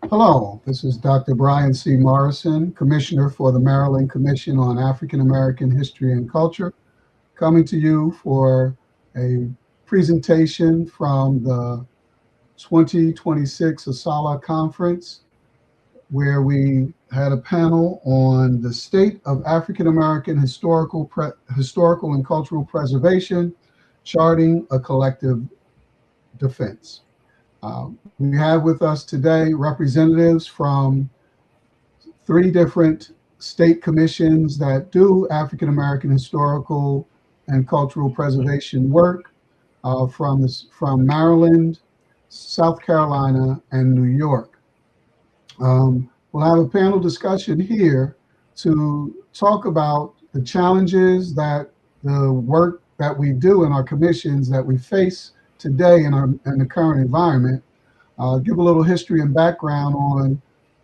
Hello, this is Dr. Brian C. Morrison, Commissioner for the Maryland Commission on African American History and Culture, coming to you for a presentation from the 2026 ASALA Conference, where we had a panel on the state of African American historical and cultural preservation, charting a collective defense. We have with us today representatives from three different state commissions that do African American historical and cultural preservation work from Maryland, South Carolina, and New York. We'll have a panel discussion here to talk about the challenges that the work that we do in our commissions that we face today in the current environment, give a little history and background on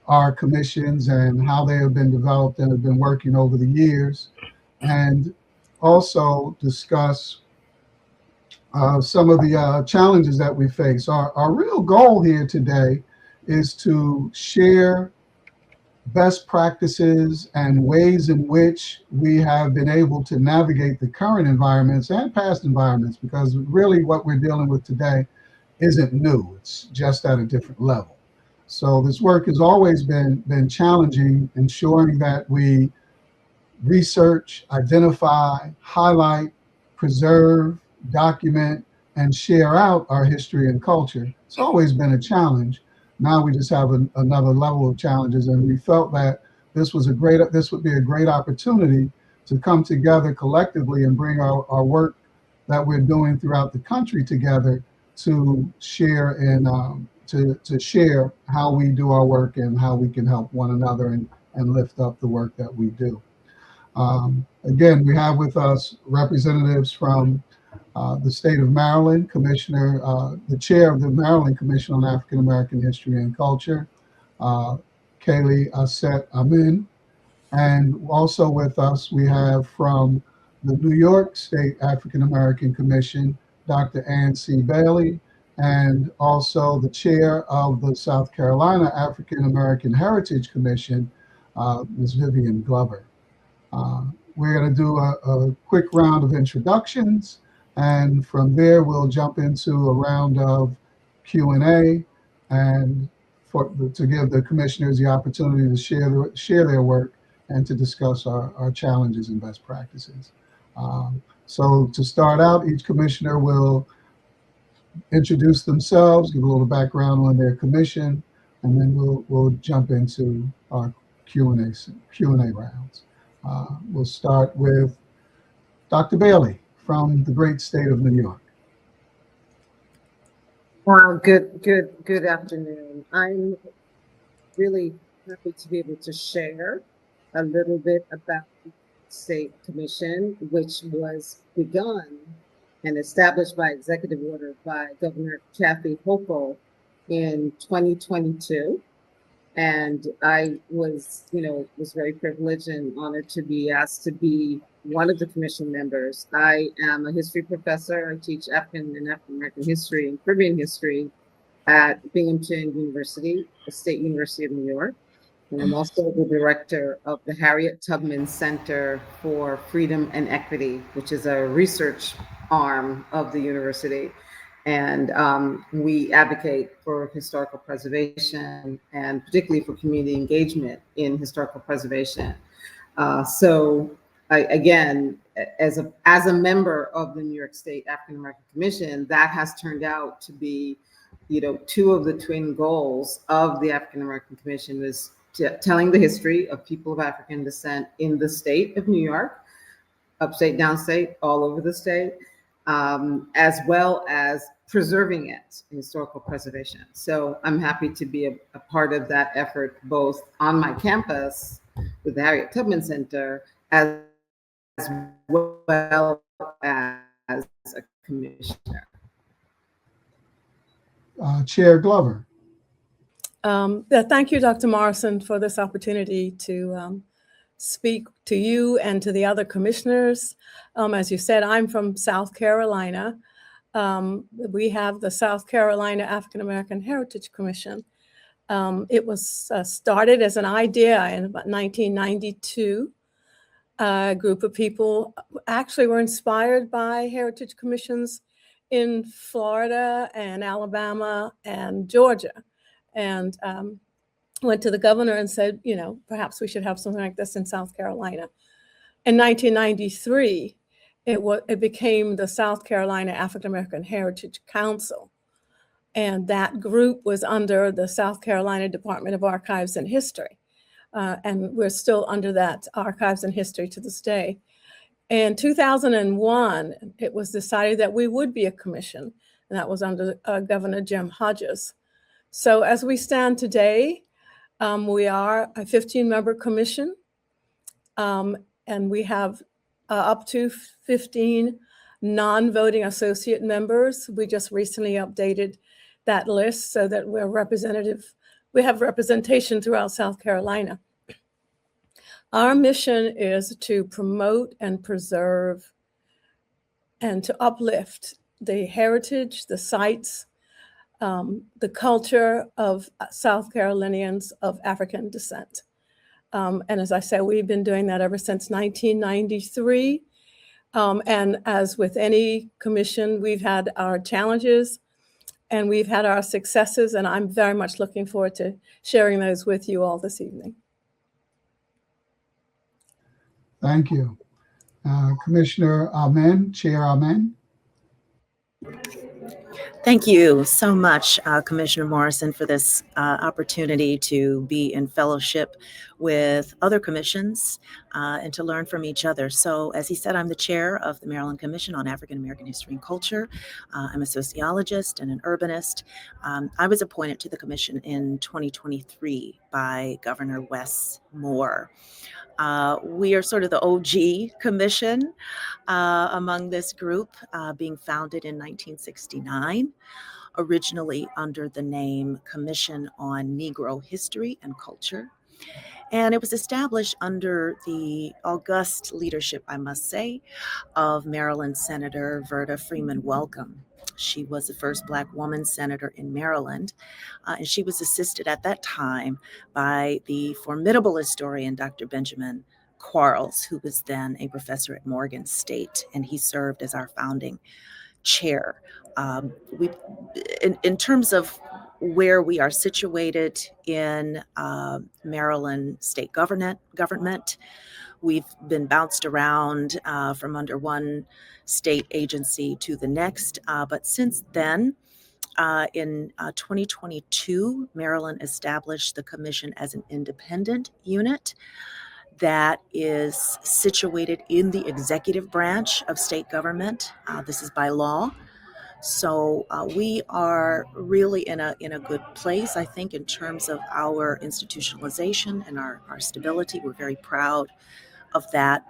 our commissions and how they have been developed and have been working over the years, and also discuss some of the challenges that we face. Our real goal here today is to share best practices and ways in which we have been able to navigate the current environments and past environments, because really what we're dealing with today isn't new, it's just at a different level. So this work has always been challenging, ensuring that we research, identify, highlight, preserve, document, and share out our history and culture. It's always been a challenge. Now we just have another level of challenges, and we felt that this would be a great opportunity to come together collectively and bring our work that we're doing throughout the country together to share and to share how we do our work and how we can help one another and lift up the work that we do. Again, we have with us representatives from the state of Maryland, the chair of the Maryland Commission on African American History and Culture, Kaylee Aset Amin. And also with us, we have from the New York State African American Commission, Dr. Ann C. Bailey, and also the chair of the South Carolina African American Heritage Commission, Ms. Vivian Glover. We're going to do a quick round of introductions, and from there we'll jump into a round of Q&A and to give the commissioners the opportunity to share their work and to discuss our challenges and best practices. So to start out, each commissioner will introduce themselves, give a little background on their commission, and then we'll jump into our Q&A rounds. We'll start with Dr. Bailey from the great state of New York. Good afternoon. I'm really happy to be able to share a little bit about the State Commission, which was begun and established by executive order by Governor Kathy Hochul in 2022. And I was very privileged and honored to be asked to be one of the commission members. I am a history professor. I teach African and African American history and Caribbean history at Binghamton University, the State University of New York. And I'm also the director of the Harriet Tubman Center for Freedom and Equity, which is a research arm of the university. And we advocate for historical preservation and particularly for community engagement in historical preservation. So again, as a member of the New York State African American Commission, that has turned out to be, two of the twin goals of the African American Commission was telling the history of people of African descent in the state of New York, upstate, downstate, all over the state, as well as preserving it, historical preservation. So I'm happy to be a part of that effort, both on my campus with the Harriet Tubman Center, as well as a commissioner. Chair Glover. Thank you, Dr. Morrison, for this opportunity to speak to you and to the other commissioners. As you said, I'm from South Carolina. We have the South Carolina African American Heritage Commission. It was started as an idea in about 1992. A group of people actually were inspired by heritage commissions in Florida and Alabama and Georgia, and went to the governor and said, perhaps we should have something like this in South Carolina. In 1993, it became the South Carolina African American Heritage Council. And that group was under the South Carolina Department of Archives and History. And we're still under that Archives and History to this day. In 2001, it was decided that we would be a commission, and that was under Governor Jim Hodges. So as we stand today, we are a 15-member commission, and we have up to 15 non-voting associate members. We just recently updated that list so that we have representation throughout South Carolina. Our mission is to promote and preserve and to uplift the heritage, the sites, the culture of South Carolinians of African descent. And as I said, we've been doing that ever since 1993. And as with any commission, we've had our challenges and we've had our successes, and I'm very much looking forward to sharing those with you all this evening. Thank you. Commissioner Amen, Chair Amen. Thank you so much, Commissioner Morrison, for this opportunity to be in fellowship with other commissions and to learn from each other. So, as he said, I'm the chair of the Maryland Commission on African American History and Culture. I'm a sociologist and an urbanist. I was appointed to the commission in 2023 by Governor Wes Moore. We are sort of the OG commission among this group, being founded in 1969, originally under the name Commission on Negro History and Culture. And it was established under the august leadership, I must say, of Maryland Senator Verda Freeman Welcome. She was the first Black woman senator in Maryland, and she was assisted at that time by the formidable historian, Dr. Benjamin Quarles, who was then a professor at Morgan State, and he served as our founding chair. In terms of where we are situated in Maryland state government, we've been bounced around from under one state agency to the next. But since then, in 2022, Maryland established the commission as an independent unit that is situated in the executive branch of state government. This is by law. So we are really in a good place, I think, in terms of our institutionalization and our stability. We're very proud of that.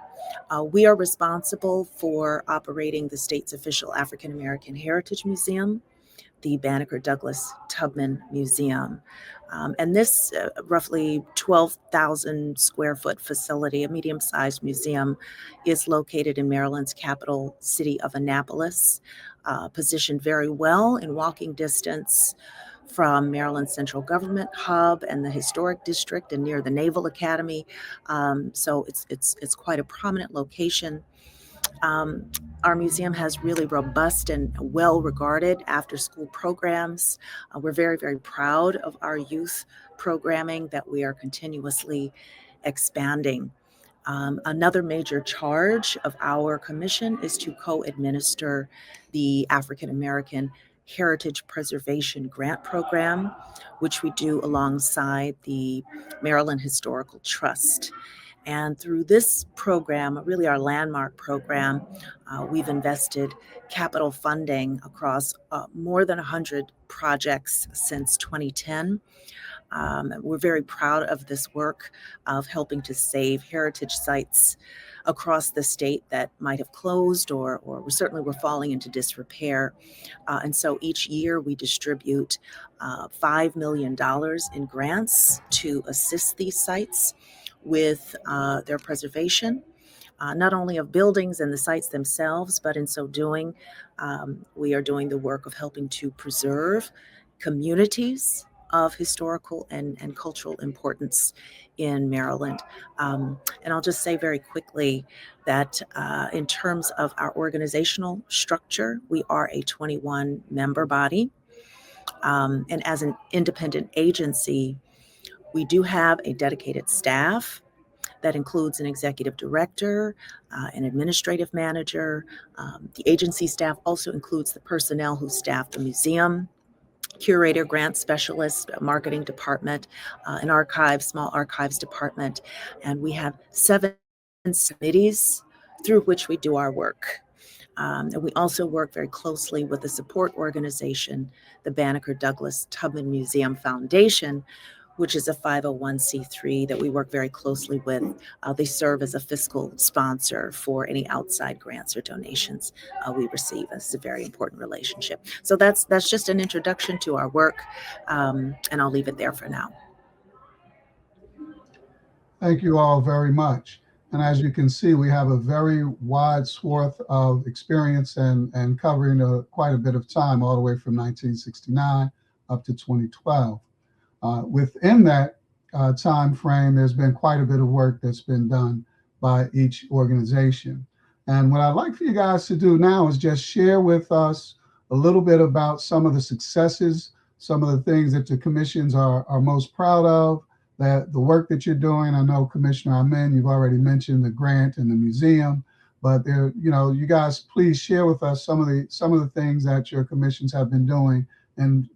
We are responsible for operating the state's official African American Heritage Museum, the Banneker Douglas Tubman Museum. And this roughly 12,000 square foot facility, a medium-sized museum, is located in Maryland's capital city of Annapolis, positioned very well in walking distance from Maryland Central Government Hub and the Historic District and near the Naval Academy. So it's quite a prominent location. Our museum has really robust and well-regarded after-school programs. We're very, very proud of our youth programming that we are continuously expanding. Another major charge of our commission is to co-administer the African American Heritage Preservation Grant Program, which we do alongside the Maryland Historical Trust. And through this program, really our landmark program, we've invested capital funding across more than 100 projects since 2010. We're very proud of this work of helping to save heritage sites across the state that might have closed or certainly were falling into disrepair. And so each year we distribute $5 million in grants to assist these sites with their preservation, not only of buildings and the sites themselves, but in so doing, we are doing the work of helping to preserve communities of historical and cultural importance in Maryland. And I'll just say very quickly that in terms of our organizational structure, we are a 21 member body. And as an independent agency, we do have a dedicated staff that includes an executive director, an administrative manager. The agency staff also includes the personnel who staff the museum, curator, grant specialist, marketing department, an archives, small archives department. And we have 7 committees through which we do our work. And we also work very closely with the support organization, the Banneker Douglas Tubman Museum Foundation, which is a 501c3 that we work very closely with. They serve as a fiscal sponsor for any outside grants or donations we receive. It's a very important relationship. So that's just an introduction to our work, and I'll leave it there for now. Thank you all very much. And as you can see, we have a very wide swath of experience and covering quite a bit of time, all the way from 1969 up to 2012. Within that time frame, there's been quite a bit of work that's been done by each organization. And what I'd like for you guys to do now is just share with us a little bit about some of the successes, some of the things that the commissions are most proud of, that the work that you're doing. I know Commissioner Amen, you've already mentioned the grant and the museum, but there, you guys please share with us some of the things that your commissions have been doing and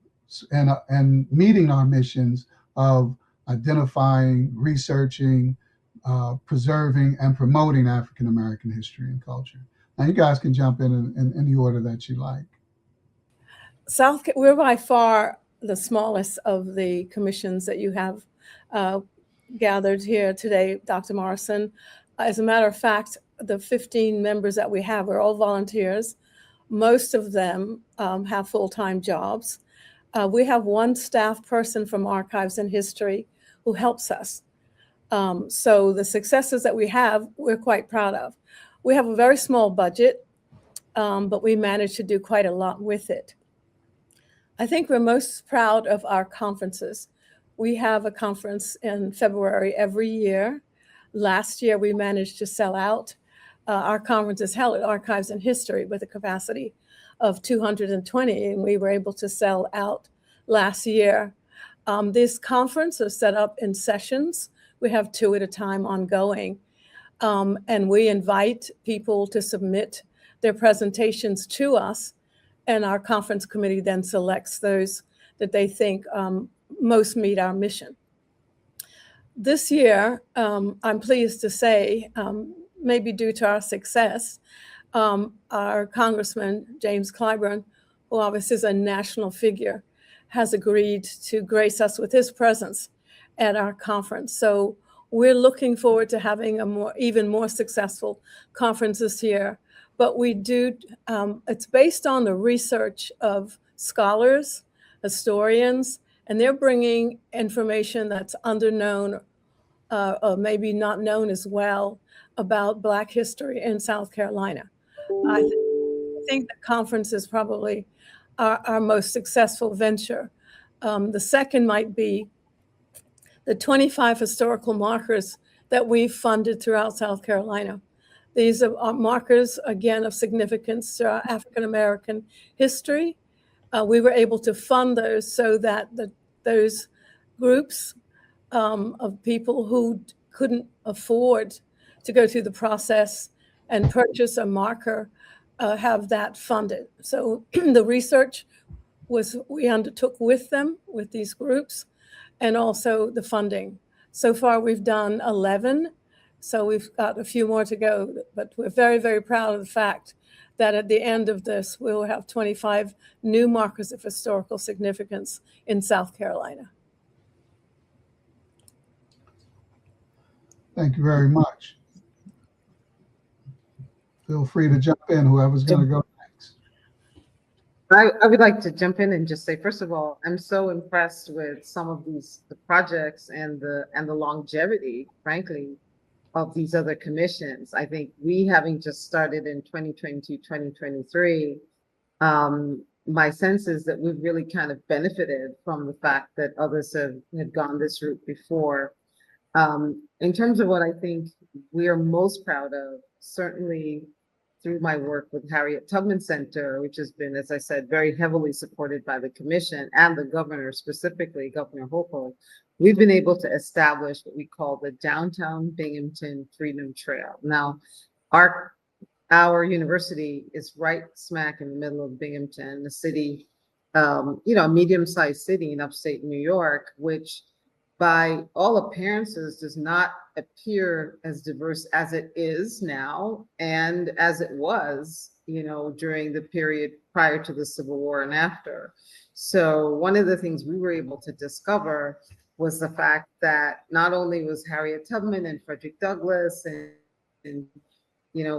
meeting our missions of identifying, researching, preserving, and promoting African American history and culture. Now you guys can jump in the order that you like. We're by far the smallest of the commissions that you have gathered here today, Dr. Morrison. As a matter of fact, the 15 members that we have are all volunteers. Most of them have full-time jobs. We have one staff person from Archives and History who helps us. So the successes that we have, we're quite proud of. We have a very small budget, but we managed to do quite a lot with it. I think we're most proud of our conferences. We have a conference in February every year. Last year, we managed to sell out. Our conference is held at Archives and History with a capacity of 220, and we were able to sell out last year. This conference is set up in sessions. We have 2 at a time ongoing. And we invite people to submit their presentations to us, and our conference committee then selects those that they think most meet our mission. This year, I'm pleased to say, maybe due to our success, our Congressman, James Clyburn, who obviously is a national figure, has agreed to grace us with his presence at our conference. So we're looking forward to having even more successful conference this year. But we do, it's based on the research of scholars, historians, and they're bringing information that's underknown or maybe not known as well about Black history in South Carolina. I think the conference is probably our most successful venture. The second might be the 25 historical markers that we've funded throughout South Carolina. These are markers, again, of significance to our African American history. We were able to fund those so that those groups of people who couldn't afford to go through the process and purchase a marker have that funded. So the research we undertook with them, with these groups, and also the funding. So far, we've done 11, so we've got a few more to go, but we're very, very proud of the fact that at the end of this, we'll have 25 new markers of historical significance in South Carolina. Thank you very much. Feel free to jump in, whoever's going to go next. I would like to jump in and just say, first of all, I'm so impressed with some of the projects and the longevity, frankly, of these other commissions. I think we, having just started in 2022, 2023, my sense is that we've really kind of benefited from the fact that others had gone this route before. In terms of what I think we are most proud of, certainly through my work with Harriet Tubman Center, which has been, as I said, very heavily supported by the commission and the governor, specifically Governor Hochul, we've been able to establish what we call the Downtown Binghamton Freedom Trail. Now, our university is right smack in the middle of Binghamton, the city, a medium-sized city in upstate New York, which by all appearances does not appear as diverse as it is now and as it was, during the period prior to the Civil War and after. So one of the things we were able to discover was the fact that not only was Harriet Tubman and Frederick Douglass and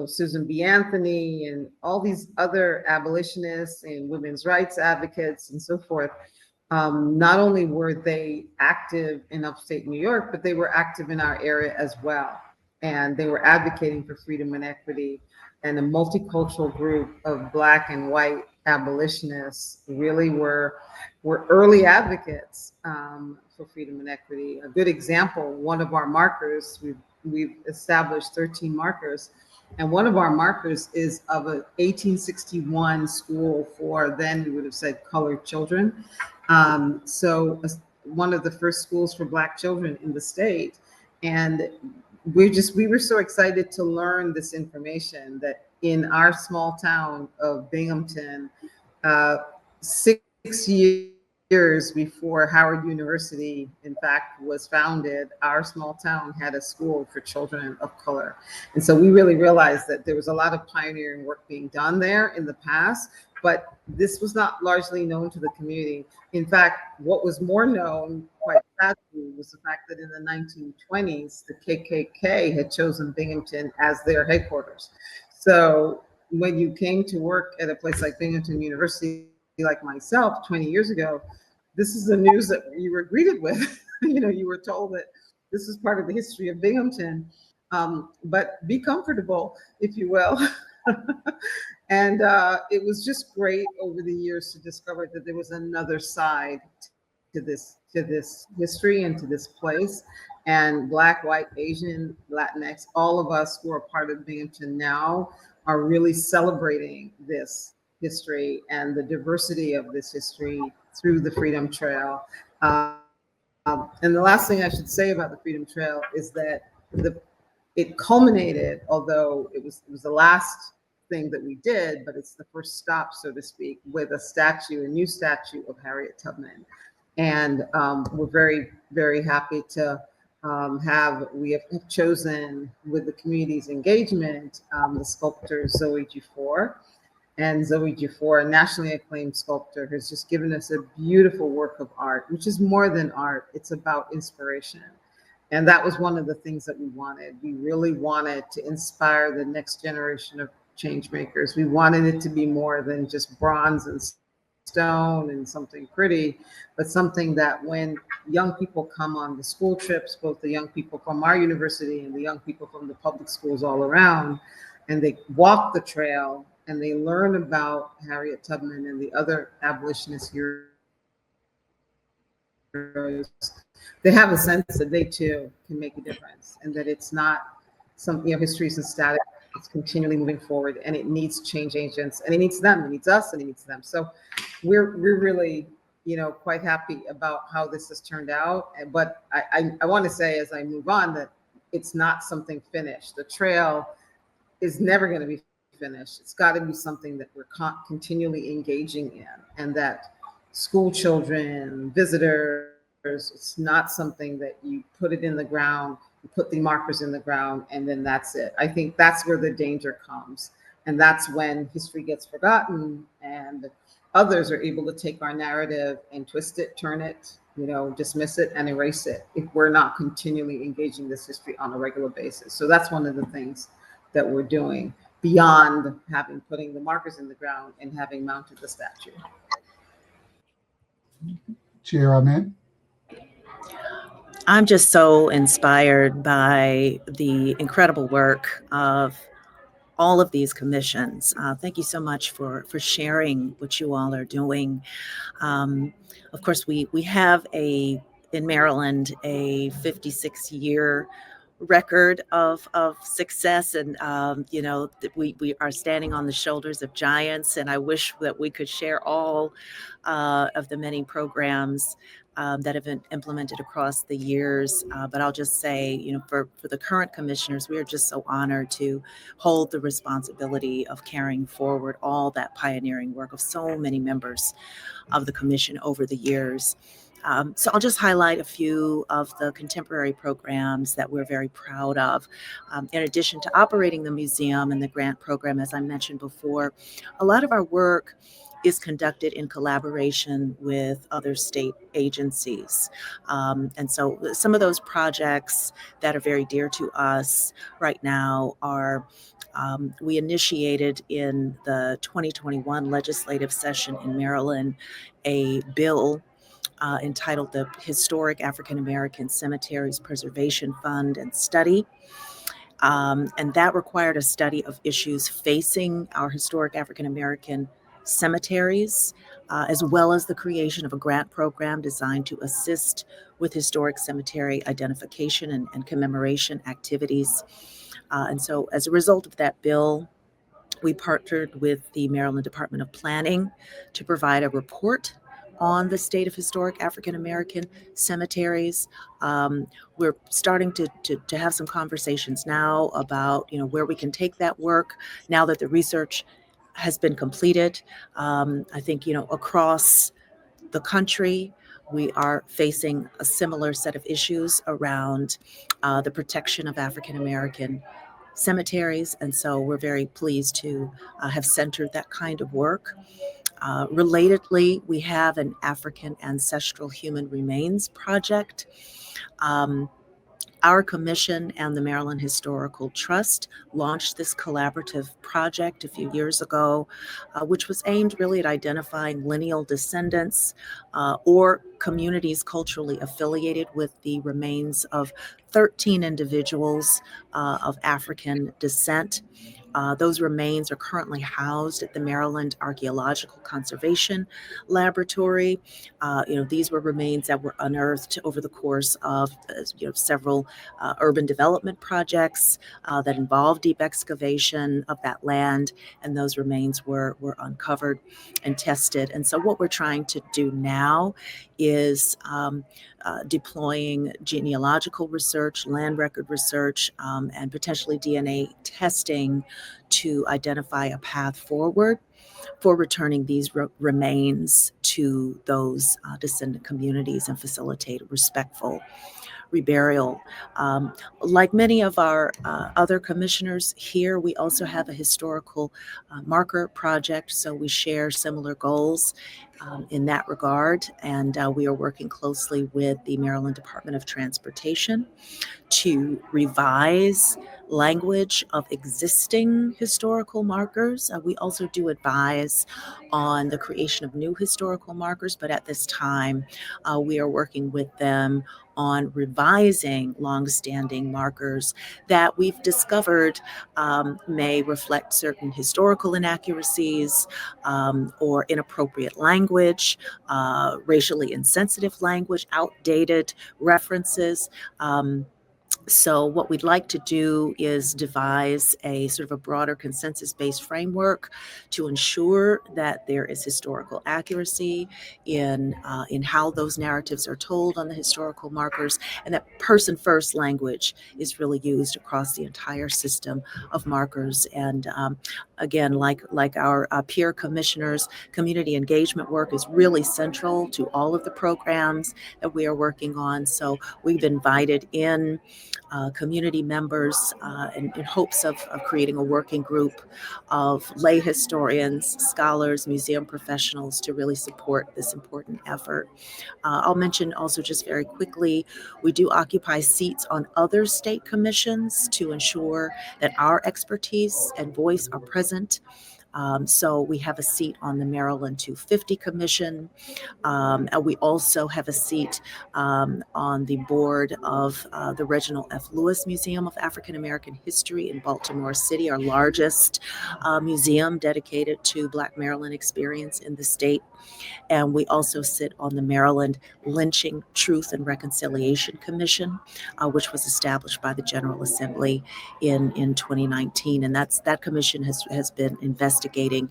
Susan B. Anthony and all these other abolitionists and women's rights advocates and so forth, not only were they active in upstate New York, but they were active in our area as well. And they were advocating for freedom and equity. And a multicultural group of Black and white abolitionists really were early advocates for freedom and equity. A good example, one of our markers, we've established 13 markers, and one of our markers is of a 1861 school for, then we would have said, colored children. So one of the first schools for Black children in the state. And we were so excited to learn this information that in our small town of Binghamton, 6 years before Howard University, in fact, was founded, our small town had a school for children of color. And so we really realized that there was a lot of pioneering work being done there in the past, but this was not largely known to the community. In fact, what was more known, quite sadly, was the fact that in the 1920s, the KKK had chosen Binghamton as their headquarters. So when you came to work at a place like Binghamton University, like myself 20 years ago, this is the news that you were greeted with. You were told that this is part of the history of Binghamton, but be comfortable, if you will. And it was just great over the years to discover that there was another side to this history and to this place. And Black, white, Asian, Latinx, all of us who are part of Binghamton now are really celebrating this history and the diversity of this history through the Freedom Trail. And the last thing I should say about the Freedom Trail is that it culminated, although it was the last thing that we did, but it's the first stop, so to speak, with a new statue of Harriet Tubman. And we're very, very happy to we have chosen, with the community's engagement, the sculptor Zoe Dufour. And Zoe Dufour, a nationally acclaimed sculptor, has just given us a beautiful work of art, which is more than art. It's about inspiration. And that was one of the things that we wanted. We really wanted to inspire the next generation of change makers. We wanted it to be more than just bronze and stone and something pretty, but something that when young people come on the school trips, both the young people from our university and the young people from the public schools all around, and they walk the trail and they learn about Harriet Tubman and the other abolitionist heroes, they have a sense that they too can make a difference, and that it's not some, history isn't static, it's continually moving forward, and it needs change agents, and it needs them, it needs us, and it needs them. So we're really, quite happy about how this has turned out. But I want to say, as I move on, that it's not something finished. The trail is never going to be finished. It's got to be something that we're continually engaging in, and that school children, visitors, it's not something that you put it in the ground, you put the markers in the ground, and then that's it. I think that's where the danger comes. And that's when history gets forgotten and others are able to take our narrative and twist it, turn it, dismiss it and erase it if we're not continually engaging this history on a regular basis. So that's one of the things that we're doing beyond putting the markers in the ground and having mounted the statue. Chair Ahmed. I'm just so inspired by the incredible work of all of these commissions. Thank you so much for sharing what you all are doing. Of course, we have in Maryland a 56-year record of success, and we are standing on the shoulders of giants, and I wish that we could share all of the many programs that have been implemented across the years. But I'll just say, for the current commissioners, we are just so honored to hold the responsibility of carrying forward all that pioneering work of so many members of the commission over the years. So I'll just highlight a few of the contemporary programs that we're very proud of. In addition to operating the museum and the grant program, as I mentioned before, a lot of our work is conducted in collaboration with other state agencies. And so some of those projects that are very dear to us right now are we initiated in the 2021 legislative session in Maryland a bill entitled the Historic African American Cemeteries Preservation Fund and Study. And that required a study of issues facing our historic African American cemeteries, as well as the creation of a grant program designed to assist with historic cemetery identification and commemoration activities. And so as a result of that bill, we partnered with the Maryland Department of Planning to provide a report on the state of historic African American cemeteries. We're starting to have some conversations now about where we can take that work now that the research has been completed. I think across the country we are facing a similar set of issues around the protection of African American cemeteries, and so we're very pleased to have centered that kind of work. Relatedly, we have an African Ancestral Human Remains project. Our commission and the Maryland Historical Trust launched this collaborative project a few years ago, which was aimed really at identifying lineal descendants or communities culturally affiliated with the remains of 13 individuals of African descent. Those remains are currently housed at the Maryland Archaeological Conservation Laboratory. These were remains that were unearthed over the course of several urban development projects that involved deep excavation of that land, and those remains were uncovered and tested. And so what we're trying to do now is deploying genealogical research, land record research, and potentially DNA testing to identify a path forward for returning these remains to those descendant communities and facilitate a respectful reburial. Like many of our other commissioners here, we also have a historical marker project, so we share similar goals in that regard, and we are working closely with the Maryland Department of Transportation to revise language of existing historical markers. We also do advise on the creation of new historical markers, but at this time, we are working with them on revising longstanding markers that we've discovered may reflect certain historical inaccuracies or inappropriate language, racially insensitive language, outdated references. So what we'd like to do is devise a sort of a broader consensus-based framework to ensure that there is historical accuracy in how those narratives are told on the historical markers, and that person-first language is really used across the entire system of markers. And again, like our peer commissioners, community engagement work is really central to all of the programs that we are working on. So we've invited in community members in hopes of creating a working group of lay historians, scholars, museum professionals to really support this important effort. I'll mention also just very quickly, we do occupy seats on other state commissions to ensure that our expertise and voice are present So we have a seat on the Maryland 250 Commission. And we also have a seat on the board of the Reginald F. Lewis Museum of African American History in Baltimore City, our largest museum dedicated to Black Maryland experience in the state. And we also sit on the Maryland Lynching, Truth, and Reconciliation Commission, which was established by the General Assembly in 2019. And that commission has been investigating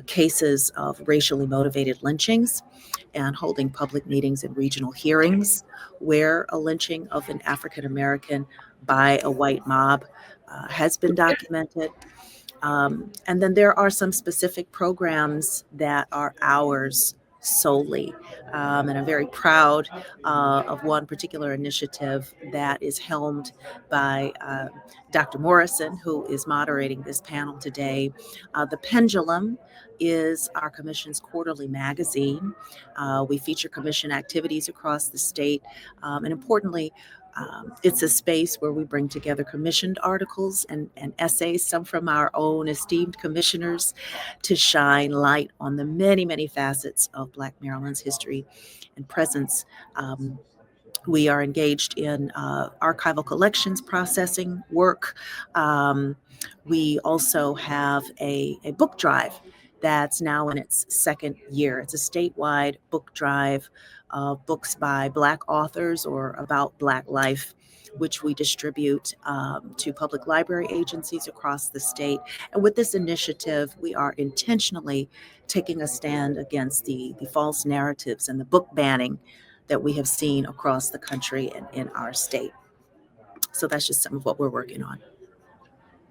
cases of racially motivated lynchings and holding public meetings and regional hearings where a lynching of an African American by a white mob has been documented. And then there are some specific programs that are ours solely. And I'm very proud of one particular initiative that is helmed by Dr. Morrison, who is moderating this panel today. The Pendulum is our commission's quarterly magazine. We feature commission activities across the state. And importantly, it's a space where we bring together commissioned articles and essays, some from our own esteemed commissioners, to shine light on the many, many facets of Black Maryland's history and presence. We are engaged in archival collections processing work. We also have a book drive that's now in its second year. It's a statewide book drive of books by Black authors or about Black life, which we distribute to public library agencies across the state. And with this initiative, we are intentionally taking a stand against the false narratives and the book banning that we have seen across the country and in our state. So that's just some of what we're working on.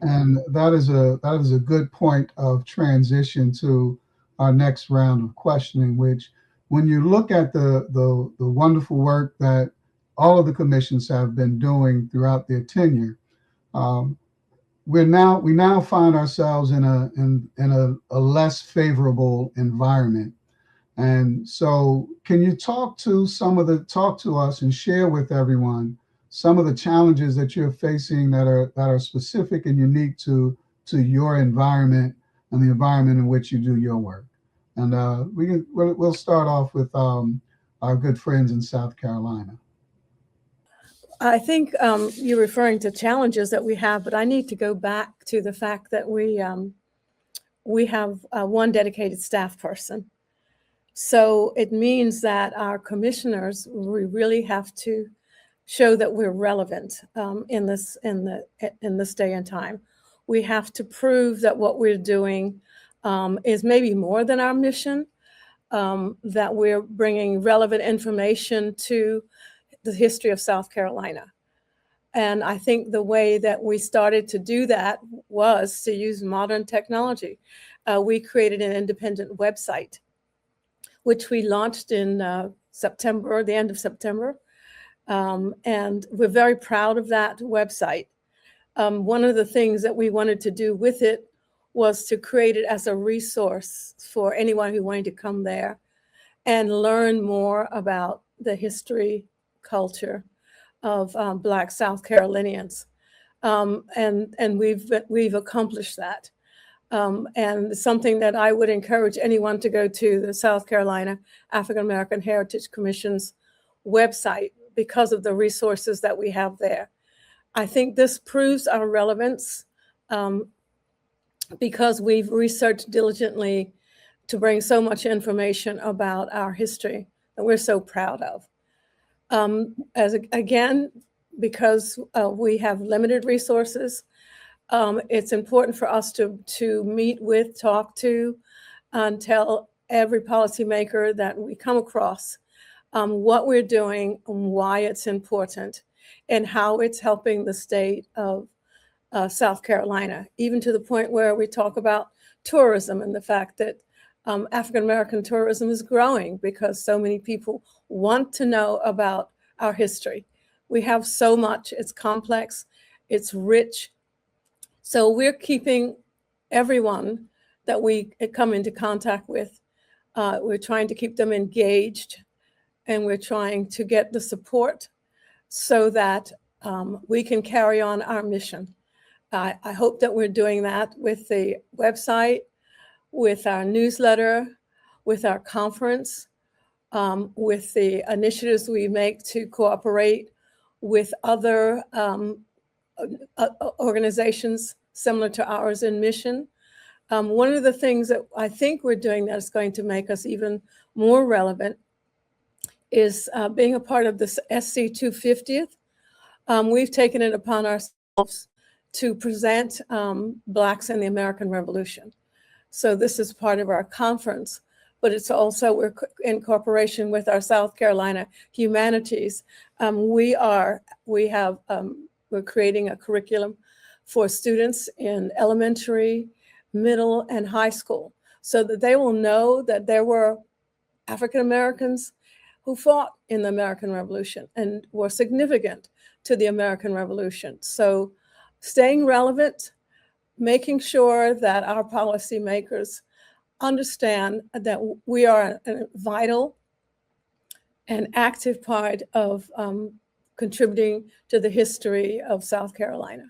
And that is a good point of transition to our next round of questioning, which when you look at the wonderful work that all of the commissions have been doing throughout their tenure, we now find ourselves in a less favorable environment. And so can you talk to us and share with everyone some of the challenges that you're facing that are specific and unique to your environment and the environment in which you do your work? And we'll start off with our good friends in South Carolina. I think you're referring to challenges that we have, but I need to go back to the fact that we have one dedicated staff person. So it means that our commissioners, we really have to show that we're relevant in this day and time. We have to prove that what we're doing is maybe more than our mission, that we're bringing relevant information to the history of South Carolina. And I think the way that we started to do that was to use modern technology. We created an independent website, which we launched in September, the end of September. And we're very proud of that website. One of the things that we wanted to do with it was to create it as a resource for anyone who wanted to come there and learn more about the history, culture of Black South Carolinians. And we've accomplished that. And something that I would encourage anyone to go to the South Carolina African American Heritage Commission's website because of the resources that we have there. I think this proves our relevance because we've researched diligently to bring so much information about our history that we're so proud of. Because we have limited resources, it's important for us to meet with, talk to, and tell every policymaker that we come across what we're doing, and why it's important, and how it's helping the state of South Carolina, even to the point where we talk about tourism and the fact that African-American tourism is growing because so many people want to know about our history. We have so much, it's complex, it's rich. So we're keeping everyone that we come into contact with, we're trying to keep them engaged, and we're trying to get the support so that we can carry on our mission. I hope that we're doing that with the website, with our newsletter, with our conference, with the initiatives we make to cooperate with other organizations similar to ours in mission. One of the things that I think we're doing that is going to make us even more relevant is being a part of this SC 250th. We've taken it upon ourselves to present Blacks in the American Revolution. So this is part of our conference, but it's also, we're in cooperation with our South Carolina Humanities. We're creating a curriculum for students in elementary, middle, and high school, so that they will know that there were African Americans who fought in the American Revolution and were significant to the American Revolution. So staying relevant, making sure that our policymakers understand that we are a vital and active part of contributing to the history of South Carolina.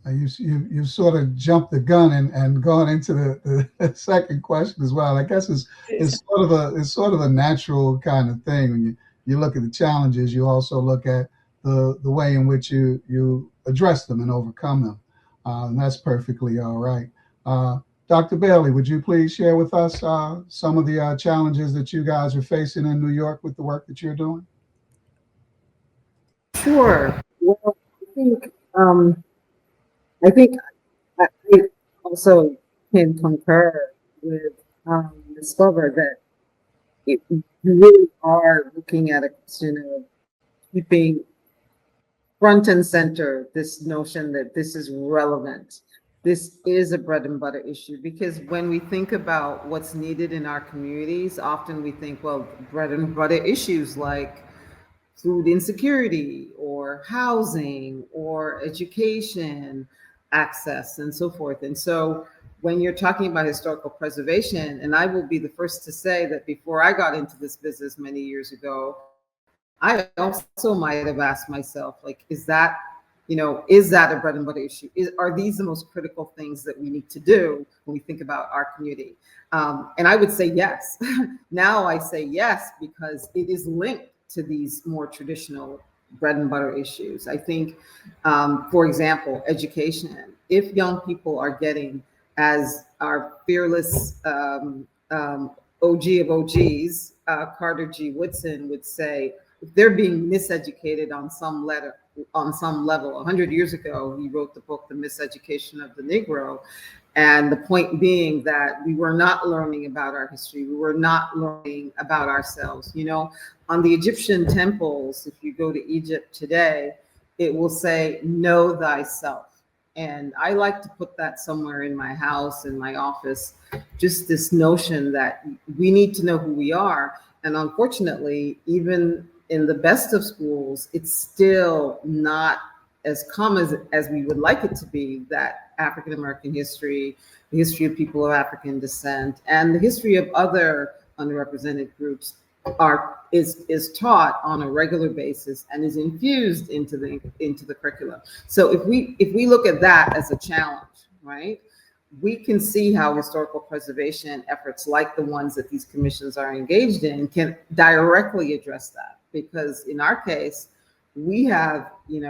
You sort of jumped the gun and gone into the second question as well. I guess it's sort of a natural kind of thing. When you look at the challenges, you also look at the way in which you address them and overcome them. And that's perfectly all right. Dr. Bailey, would you please share with us some of the challenges that you guys are facing in New York with the work that you're doing? Sure. Well, I think I also can concur with Ms. Glover that you really are looking at a question of keeping front and center this notion that this is relevant. This is a bread and butter issue, because when we think about what's needed in our communities, often we think, well, bread and butter issues like food insecurity or housing or education access and so forth. And so when you're talking about historical preservation, and I will be the first to say that before I got into this business many years ago, I also might have asked myself, like, is that a bread and butter issue? Are these the most critical things that we need to do when we think about our community? And I would say yes. Now I say yes, because it is linked to these more traditional bread and butter issues. I think, for example, education. If young people are getting, as our fearless OG of OGs, Carter G. Woodson would say, if they're being miseducated on some level. 100 years ago, he wrote the book, The Miseducation of the Negro. And the point being that we were not learning about our history. We were not learning about ourselves. You know, on the Egyptian temples, if you go to Egypt today, it will say, know thyself. And I like to put that somewhere in my house, in my office, just this notion that we need to know who we are. And unfortunately, even in the best of schools, it's still not as common as we would like it to be, that African American history, the history of people of African descent, and the history of other underrepresented groups is taught on a regular basis and is infused into the curriculum. So if we look at that as a challenge, right, we can see how historical preservation efforts like the ones that these commissions are engaged in can directly address that. Because in our case, we have, we've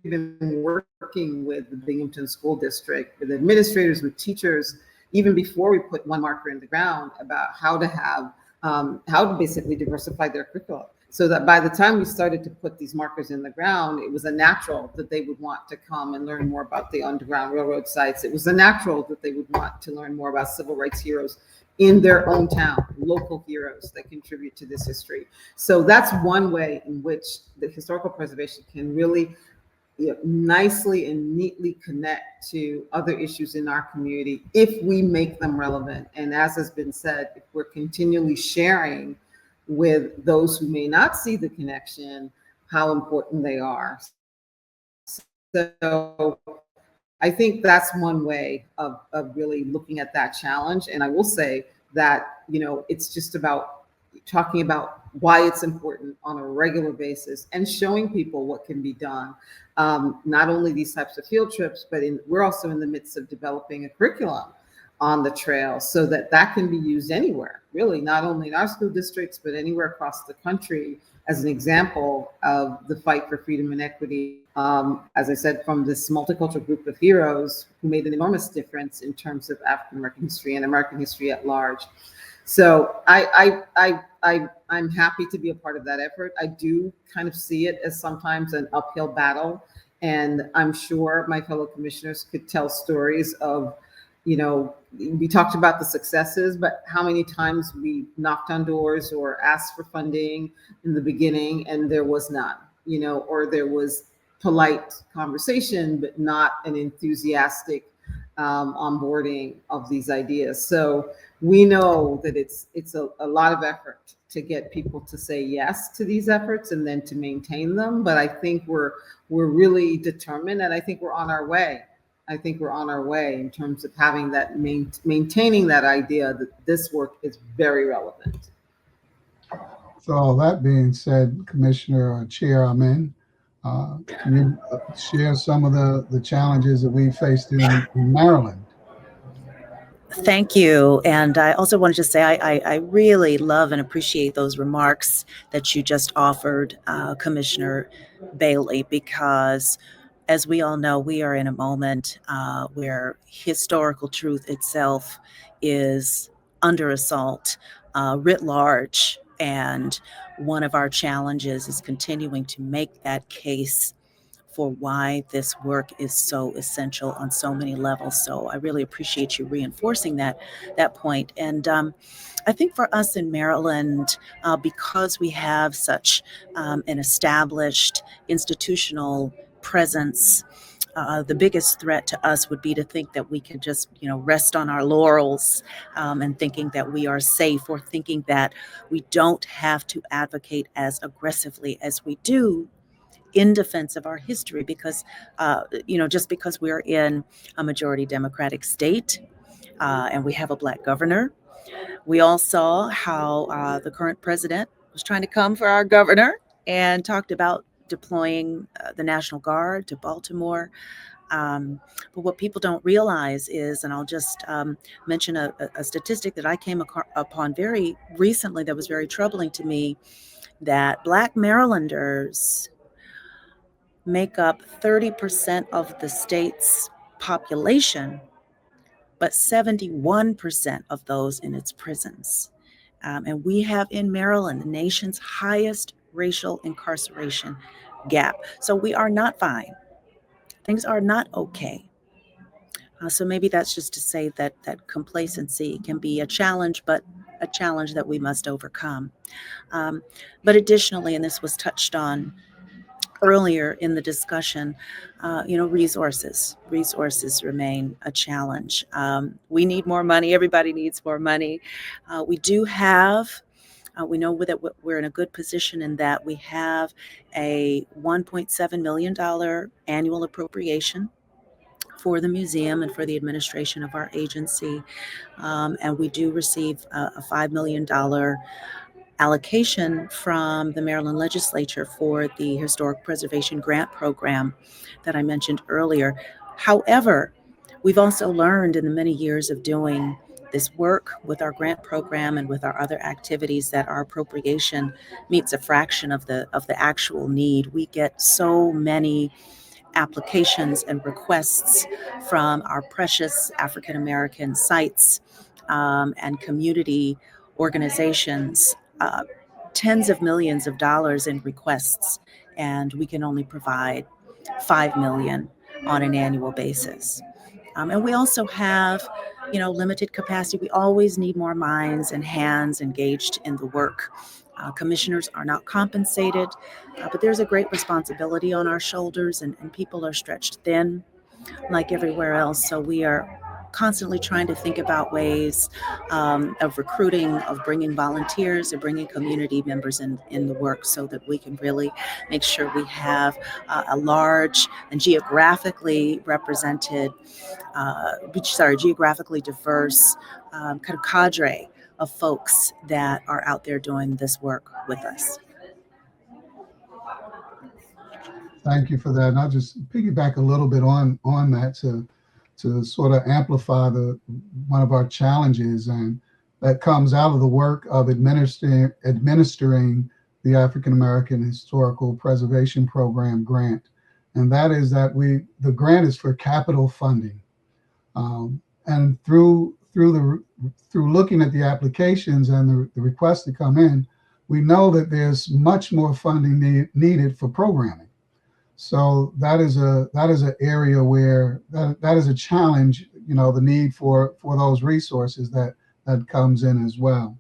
been working with the Binghamton School District, with administrators, with teachers, even before we put one marker in the ground, about how to basically diversify their curriculum. So that by the time we started to put these markers in the ground, it was a natural that they would want to come and learn more about the Underground Railroad sites. It was a natural that they would want to learn more about civil rights heroes in their own town, local heroes that contribute to this history. So that's one way in which the historical preservation can really nicely and neatly connect to other issues in our community if we make them relevant. And as has been said, if we're continually sharing with those who may not see the connection, how important they are. So I think that's one way of really looking at that challenge. And I will say that, it's just about talking about why it's important on a regular basis and showing people what can be done. not only these types of field trips, but we're also in the midst of developing a curriculum on the trail so that that can be used anywhere, really, not only in our school districts, but anywhere across the country as an example of the fight for freedom and equity. As I said, from this multicultural group of heroes who made an enormous difference in terms of African American history and American history at large. So I'm happy to be a part of that effort. I do kind of see it as sometimes an uphill battle, and I'm sure my fellow commissioners could tell stories of, we talked about the successes, but how many times we knocked on doors or asked for funding in the beginning and there was none, or there was polite conversation, but not an enthusiastic onboarding of these ideas. So we know that it's a lot of effort to get people to say yes to these efforts and then to maintain them. But I think we're really determined, and I think we're on our way. I think we're on our way in terms of having that maintaining that idea that this work is very relevant. So all that being said, Commissioner or Chair Amin, can you share some of the challenges that we faced in Maryland? Thank you. And I also wanted to say I really love and appreciate those remarks that you just offered, Commissioner Bailey, because as we all know, we are in a moment where historical truth itself is under assault writ large. And one of our challenges is continuing to make that case for why this work is so essential on so many levels. So I really appreciate you reinforcing that point. And I think for us in Maryland, because we have such an established institutional presence, the biggest threat to us would be to think that we can just, rest on our laurels and thinking that we are safe, or thinking that we don't have to advocate as aggressively as we do in defense of our history, because, just because we're in a majority Democratic state and we have a Black governor, we all saw how the current president was trying to come for our governor and talked about deploying the National Guard to Baltimore. But what people don't realize is, and I'll just mention a statistic that I came upon very recently that was very troubling to me, that Black Marylanders make up 30% of the state's population, but 71% of those in its prisons. And we have in Maryland the nation's highest racial incarceration gap. So we are not fine. Things are not okay. So maybe that's just to say that complacency can be a challenge, but a challenge that we must overcome. But additionally, and this was touched on earlier in the discussion, resources remain a challenge. We need more money. Everybody needs more money. We do have, we know that we're in a good position in that we have a $1.7 million annual appropriation for the museum and for the administration of our agency. And we do receive a $5 million allocation from the Maryland legislature for the Historic Preservation Grant Program that I mentioned earlier. However, we've also learned in the many years of doing this work with our grant program and with our other activities that our appropriation meets a fraction of the actual need. We get so many applications and requests from our precious African American sites and community organizations, tens of millions of dollars in requests, and we can only provide 5 million on an annual basis. And we also have, limited capacity. We always need more minds and hands engaged in the work. Commissioners are not compensated, but there's a great responsibility on our shoulders, and people are stretched thin like everywhere else. So we are constantly trying to think about ways of recruiting, of bringing volunteers, of bringing community members in the work so that we can really make sure we have a large and geographically represented, geographically diverse kind of cadre of folks that are out there doing this work with us. Thank you for that. And I'll just piggyback a little bit on that to sort of amplify one of our challenges, and that comes out of the work of administering the African American Historical Preservation Program grant. And that is that the grant is for capital funding. And through looking at the applications and the requests that come in, we know that there's much more funding needed for programming. So that is an area where that is a challenge. The need for those resources that comes in as well.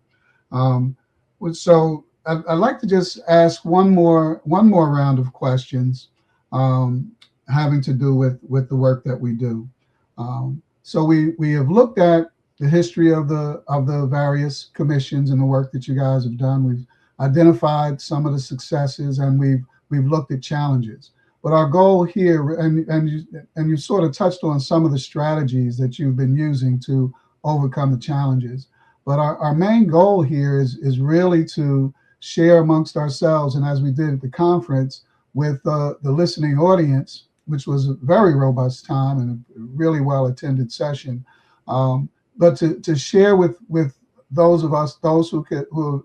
So I'd like to just ask one more round of questions having to do with the work that we do. So we have looked at the history of the various commissions and the work that you guys have done. We've identified some of the successes, and we've looked at challenges. But our goal here, and you sort of touched on some of the strategies that you've been using to overcome the challenges. But our main goal here is really to share amongst ourselves, and as we did at the conference with the listening audience, which was a very robust time and a really well attended session, but to share with those of us, those who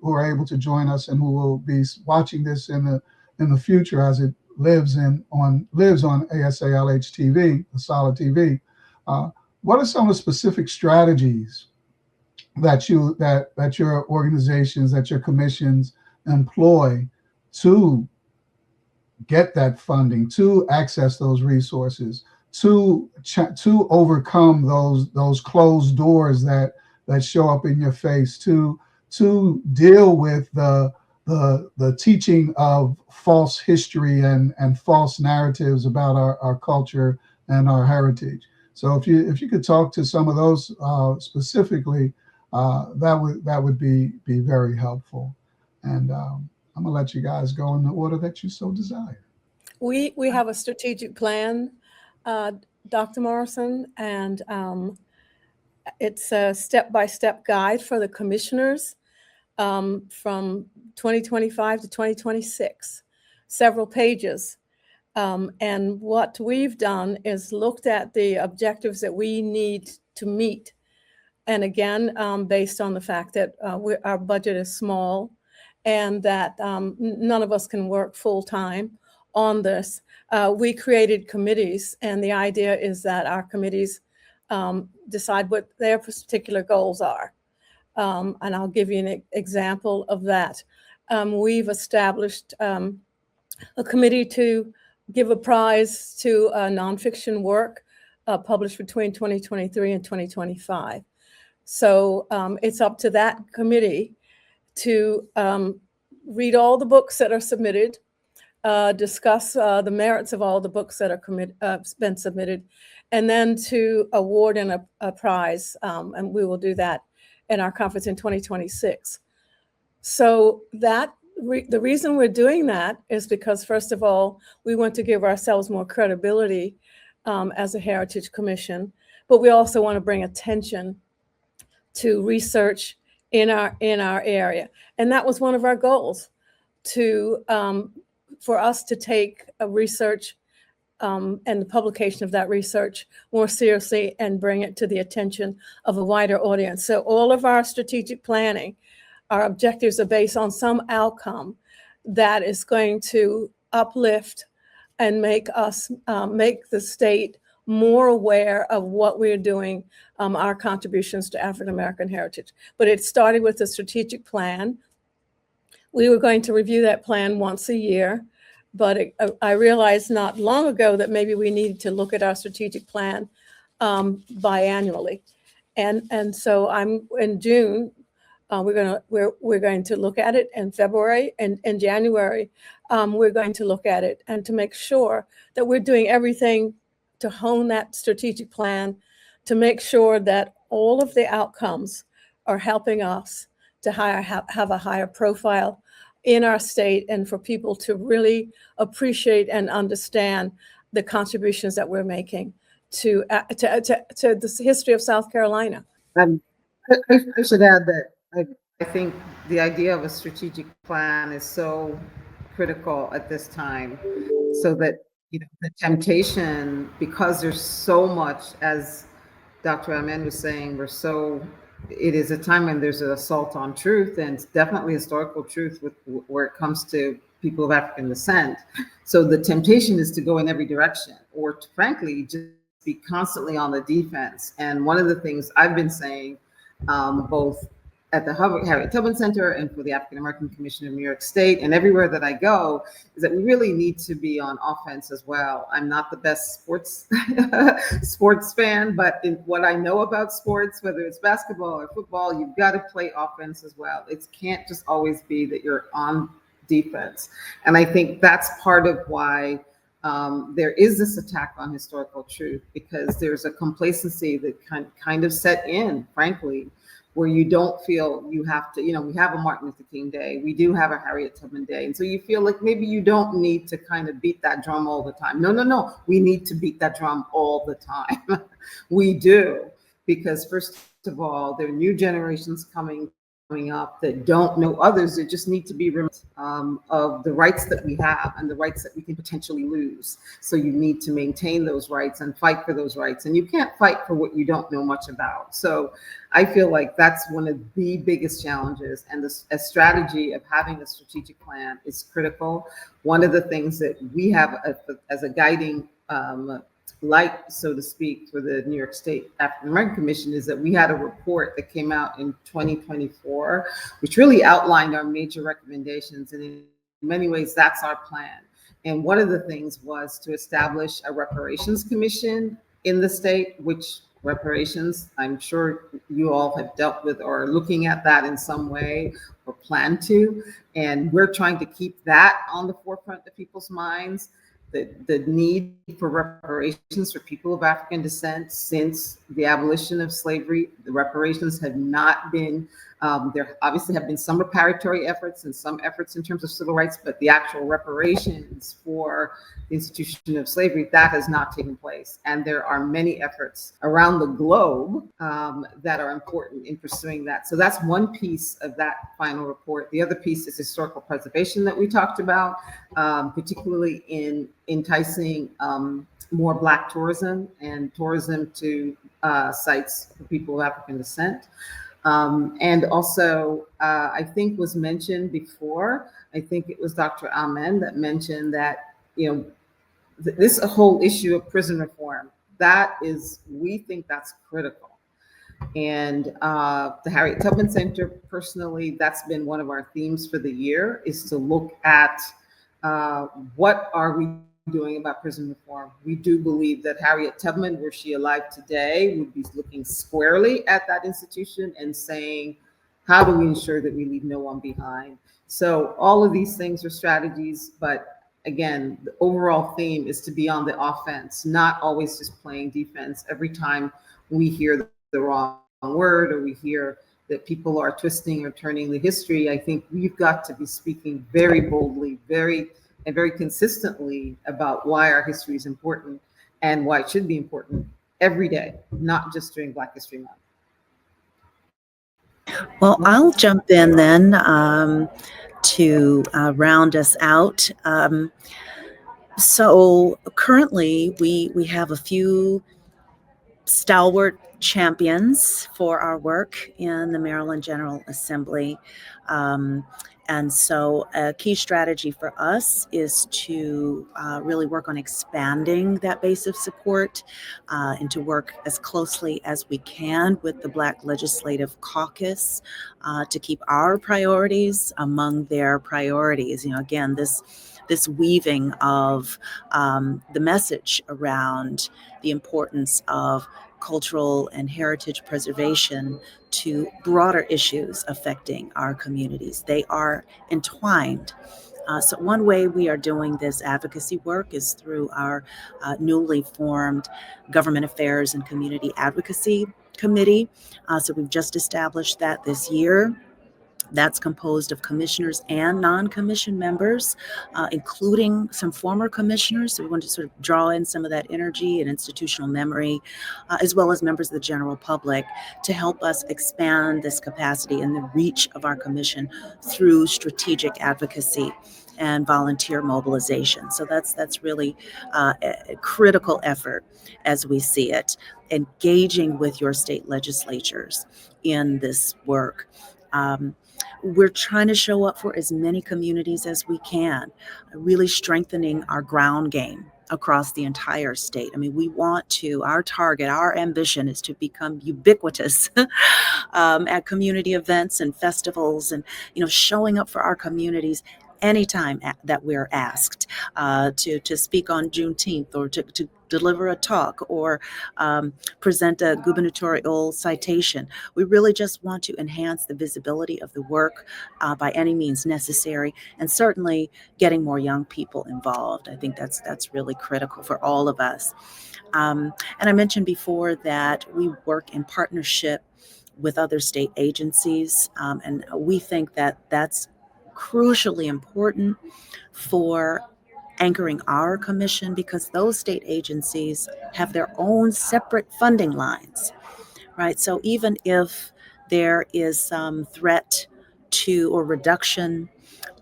are able to join us and who will be watching this in the future as it lives on ASALH TV, the Solid TV. What are some of the specific strategies that your organizations, that your commissions employ to get that funding, to access those resources, to overcome those closed doors that show up in your face, to deal with the teaching of false history and false narratives about our culture and our heritage? So if you could talk to some of those specifically, that would be very helpful. And I'm gonna let you guys go in the order that you so desire. We have a strategic plan, Dr. Morrison, and it's a step-by-step guide for the commissioners from 2025 to 2026, several pages. And what we've done is looked at the objectives that we need to meet. And again, based on the fact that our budget is small and that none of us can work full-time on this, we created committees. And the idea is that our committees decide what their particular goals are. And I'll give you an example of that. We've established a committee to give a prize to nonfiction work published between 2023 and 2025. So it's up to that committee to read all the books that are submitted, discuss the merits of all the books that are been submitted, and then to award a prize. And we will do that in our conference in 2026. So the reason we're doing that is because, first of all, we want to give ourselves more credibility as a Heritage Commission, but we also want to bring attention to research in our area. And that was one of our goals, for us to take a research and the publication of that research more seriously and bring it to the attention of a wider audience. So all of our strategic planning, our objectives are based on some outcome that is going to uplift and make the state more aware of what we're doing, our contributions to African American heritage. But it started with a strategic plan. We were going to review that plan once a year, but I realized not long ago that maybe we needed to look at our strategic plan biannually. And so in June, we're going to look at it in February, and in January, we're going to look at it and to make sure that we're doing everything to hone that strategic plan, to make sure that all of the outcomes are helping us to have a higher profile in our state, and for people to really appreciate and understand the contributions that we're making to the history of South Carolina. I should add that I think the idea of a strategic plan is so critical at this time, so that the temptation, because there's so much, as Dr. Amen was saying, it is a time when there's an assault on truth, and it's definitely historical truth where it comes to people of African descent. So the temptation is to go in every direction, or to, frankly, just be constantly on the defense. And one of the things I've been saying, both at the Harriet Tubman Center and for the African American Commission of New York State and everywhere that I go, is that we really need to be on offense as well. I'm not the best sports fan, but in what I know about sports, whether it's basketball or football, you've got to play offense as well. It can't just always be that you're on defense. And I think that's part of why there is this attack on historical truth, because there's a complacency that kind of set in, frankly, where you don't feel you have to, we have a Martin Luther King Day, we do have a Harriet Tubman Day. And so you feel like maybe you don't need to kind of beat that drum all the time. No, we need to beat that drum all the time. We do, because first of all, there are new generations coming up that don't know others, that just need to be reminded of the rights that we have and the rights that we can potentially lose. So you need to maintain those rights and fight for those rights. And you can't fight for what you don't know much about. So I feel like that's one of the biggest challenges, and a strategy of having a strategic plan is critical. One of the things that we have as a guiding light, so to speak, for the New York State African American Commission is that we had a report that came out in 2024, which really outlined our major recommendations. And in many ways, that's our plan. And one of the things was to establish a reparations commission in the state, which reparations, I'm sure you all have dealt with or are looking at that in some way or plan to. And we're trying to keep that on the forefront of people's minds. The need for reparations for people of African descent since the abolition of slavery. The reparations have not been, there obviously have been some reparatory efforts and some efforts in terms of civil rights, but the actual reparations for the institution of slavery, that has not taken place. And there are many efforts around the globe that are important in pursuing that. So that's one piece of that final report. The other piece is historical preservation that we talked about, particularly in enticing more Black tourism and tourism to sites for people of African descent. And also, I think was mentioned before, I think it was Dr. Amen that mentioned that, this whole issue of prison reform, we think that's critical. And the Harriet Tubman Center, personally, that's been one of our themes for the year, is to look at what are we doing about prison reform. We do believe that Harriet Tubman, were she alive today, would be looking squarely at that institution and saying, how do we ensure that we leave no one behind? So all of these things are strategies, but again, the overall theme is to be on the offense, not always just playing defense. Every time we hear the wrong word or we hear that people are twisting or turning the history, I think we've got to be speaking very boldly, very consistently about why our history is important and why it should be important every day, not just during Black History Month. Well, I'll jump in then to round us out. So currently we have a few stalwart champions for our work in the Maryland General Assembly. And so a key strategy for us is to really work on expanding that base of support and to work as closely as we can with the Black Legislative Caucus to keep our priorities among their priorities. Again, this weaving of the message around the importance of cultural and heritage preservation to broader issues affecting our communities. They are entwined. So one way we are doing this advocacy work is through our newly formed Government Affairs and Community Advocacy Committee. So we've just established that this year. That's composed of commissioners and non-commissioned members, including some former commissioners. So we want to sort of draw in some of that energy and institutional memory, as well as members of the general public, to help us expand this capacity and the reach of our commission through strategic advocacy and volunteer mobilization. So that's really a critical effort as we see it, engaging with your state legislatures in this work. We're trying to show up for as many communities as we can, really strengthening our ground game across the entire state. I mean, we want to, our target, our ambition is to become ubiquitous at community events and festivals, and, showing up for our communities anytime that we're asked to speak on Juneteenth, or to deliver a talk, or present a gubernatorial citation. We really just want to enhance the visibility of the work by any means necessary, and certainly getting more young people involved. I think that's really critical for all of us. And I mentioned before that we work in partnership with other state agencies, and we think that that's crucially important for anchoring our commission, because those state agencies have their own separate funding lines, right? So even if there is some threat to or reduction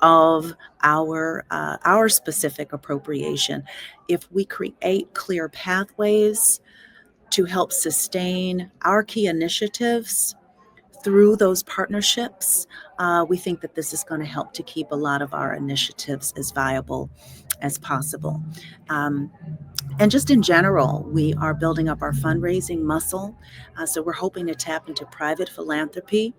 of our specific appropriation, if we create clear pathways to help sustain our key initiatives through those partnerships, we think that this is going to help to keep a lot of our initiatives as viable as possible. And just in general, we are building up our fundraising muscle. So we're hoping to tap into private philanthropy,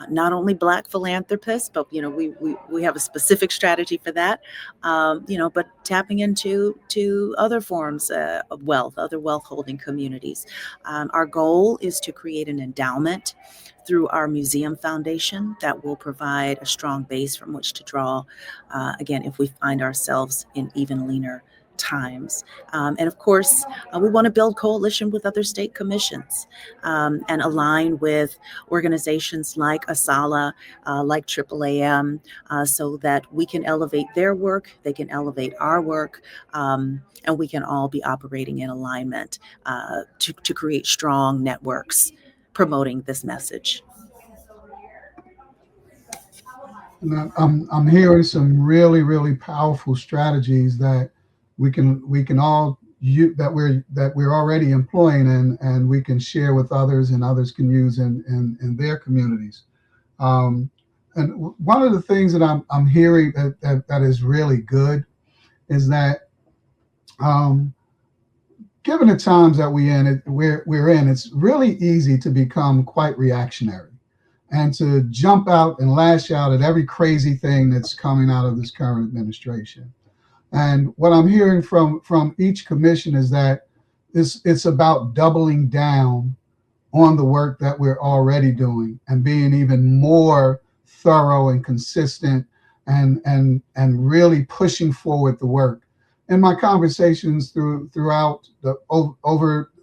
not only Black philanthropists, but we have a specific strategy for that. But tapping into other forms of wealth, other wealth holding communities. Our goal is to create an endowment through our museum foundation that will provide a strong base from which to draw, again, if we find ourselves in even leaner times. And of course, we want to build coalition with other state commissions, and align with organizations like ASALA, like AAAM, so that we can elevate their work, they can elevate our work, and we can all be operating in alignment to create strong networks promoting this message. And I'm hearing some really, really powerful strategies that we can all use, that we're already employing, and we can share with others, and others can use in their communities. And one of the things that I'm hearing that is really good is that, given the times that we're in, it's really easy to become quite reactionary and to jump out and lash out at every crazy thing that's coming out of this current administration. And what I'm hearing from each commission is that it's about doubling down on the work that we're already doing, and being even more thorough and consistent, and really pushing forward the work. In my conversations throughout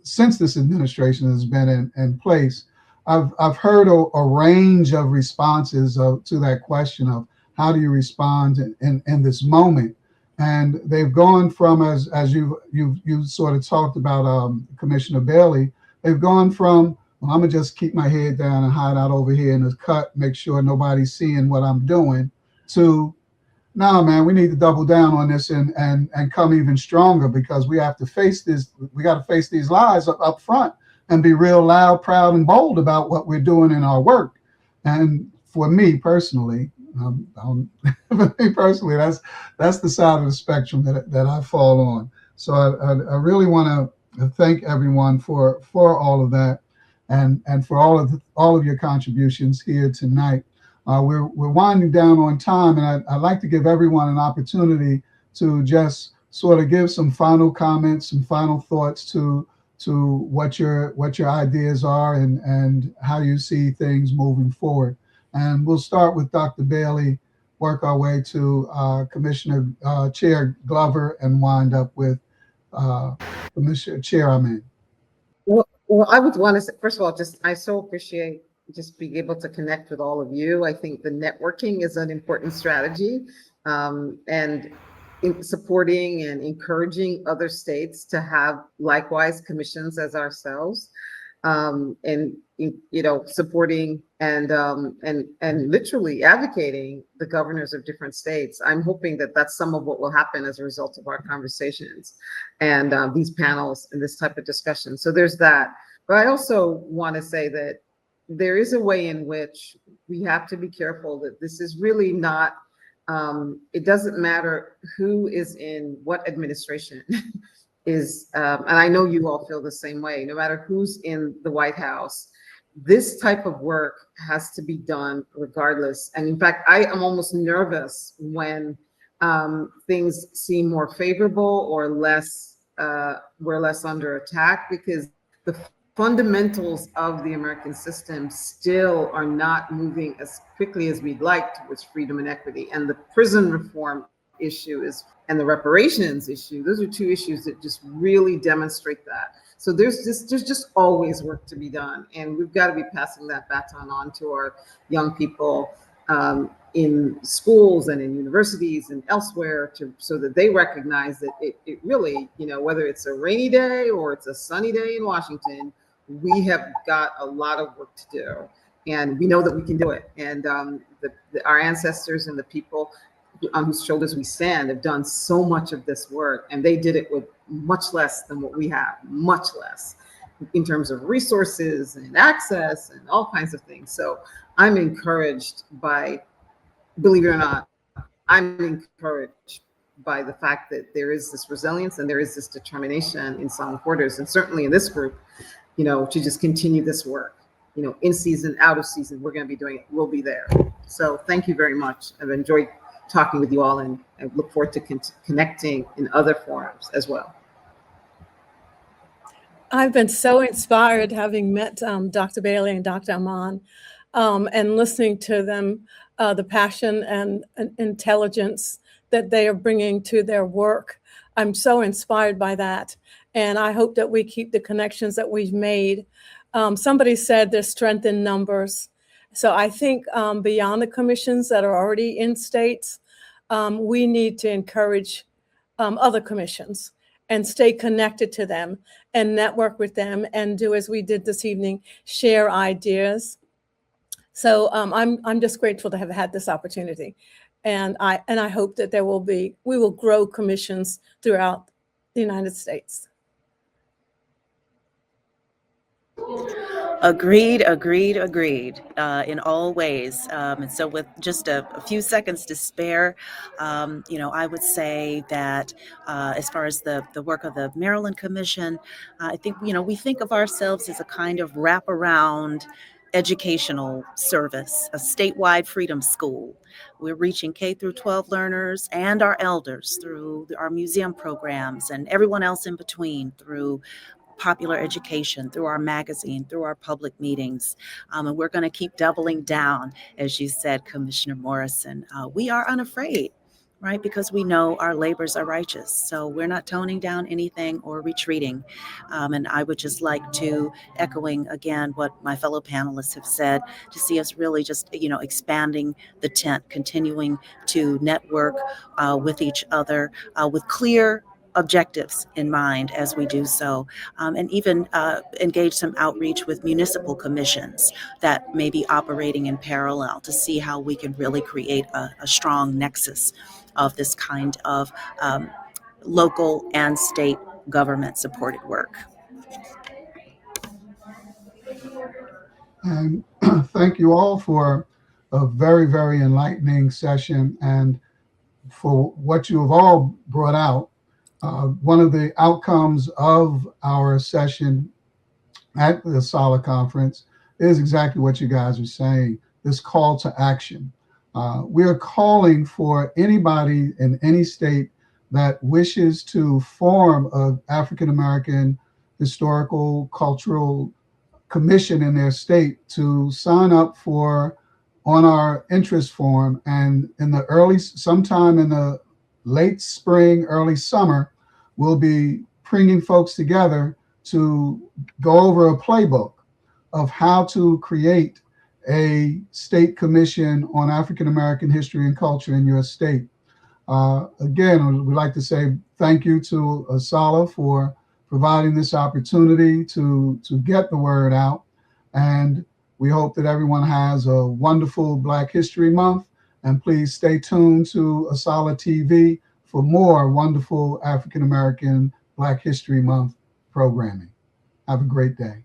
since this administration has been in place, I've heard a range of responses to that question of how do you respond in this moment. And they've gone from, as you sort of talked about, Commissioner Bailey, they've gone from, well, I'm gonna just keep my head down and hide out over here in the cut, make sure nobody's seeing what I'm doing, to, no, man, we need to double down on this and come even stronger, because we have to face this. We got to face these lies up front and be real loud, proud, and bold about what we're doing in our work. And for me personally, that's the side of the spectrum that I fall on. So I really want to thank everyone for all of that, and for all of your contributions here tonight. We're winding down on time, and I'd like to give everyone an opportunity to just sort of give some final comments, some final thoughts to what your ideas are, and how you see things moving forward. And we'll start with Dr. Bailey, work our way to Commissioner Chair Glover, and wind up with Commissioner Chair Amin. Well, I would want to say, first of all, I so appreciate just be able to connect with all of you. I think the networking is an important strategy, and in supporting and encouraging other states to have likewise commissions as ourselves, and supporting and literally advocating the governors of different states. I'm hoping that that's some of what will happen as a result of our conversations and these panels and this type of discussion. So there's that. But I also want to say that there is a way in which we have to be careful that this is really not, it doesn't matter who is in what administration is, and I know you all feel the same way, no matter who's in the White House, this type of work has to be done regardless. And in fact, I am almost nervous when things seem more favorable or less, we're less under attack, because the fundamentals of the American system still are not moving as quickly as we'd like towards freedom and equity. And the prison reform issue and the reparations issue, those are two issues that just really demonstrate that. So there's just always work to be done, and we've got to be passing that baton on to our young people in schools and in universities and elsewhere, so that they recognize that it really, whether it's a rainy day or it's a sunny day in Washington, we have got a lot of work to do, and we know that we can do it. And our ancestors and the people on whose shoulders we stand have done so much of this work, and they did it with much less than what we have, much less in terms of resources and access and all kinds of things. So I'm encouraged by, believe it or not, I'm encouraged by the fact that there is this resilience and there is this determination in some quarters, and certainly in this group, to just continue this work, in season, out of season, we're going to be doing it. We'll be there. So thank you very much. I've enjoyed talking with you all, and I look forward to connecting in other forums as well. I've been so inspired having met Dr. Bailey and Dr. Aman, and listening to them, the passion and intelligence that they are bringing to their work. I'm so inspired by that. And I hope that we keep the connections that we've made. Somebody said there's strength in numbers. So I think beyond the commissions that are already in states, we need to encourage other commissions and stay connected to them and network with them and do as we did this evening, share ideas. So I'm just grateful to have had this opportunity. And I hope that we will grow commissions throughout the United States. Agreed in all ways. And so with just a few seconds to spare, I would say that as far as the work of the Maryland Commission, I think, we think of ourselves as a kind of wraparound educational service, a statewide freedom school. We're reaching K through 12 learners and our elders through our museum programs, and everyone else in between through popular education, through our magazine, through our public meetings. And we're going to keep doubling down, as you said, Commissioner Morrison. We are unafraid, right? Because we know our labors are righteous. So we're not toning down anything or retreating. And I would just like to, echoing again what my fellow panelists have said, to see us really just, expanding the tent, continuing to network with each other with clear objectives in mind as we do so, and even engage some outreach with municipal commissions that may be operating in parallel to see how we can really create a strong nexus of this kind of local and state government supported work. And thank you all for a very, very enlightening session and for what you have all brought out. One of the outcomes of our session at the SALA conference is exactly what you guys are saying, this call to action. We are calling for anybody in any state that wishes to form an African-American historical, cultural commission in their state to sign up on our interest form, and sometime in the late spring, early summer, we'll be bringing folks together to go over a playbook of how to create a state commission on African American history and culture in your state. Again, we'd like to say thank you to Asala for providing this opportunity to get the word out. And we hope that everyone has a wonderful Black History Month. And please stay tuned to Asala TV for more wonderful African American Black History Month programming. Have a great day.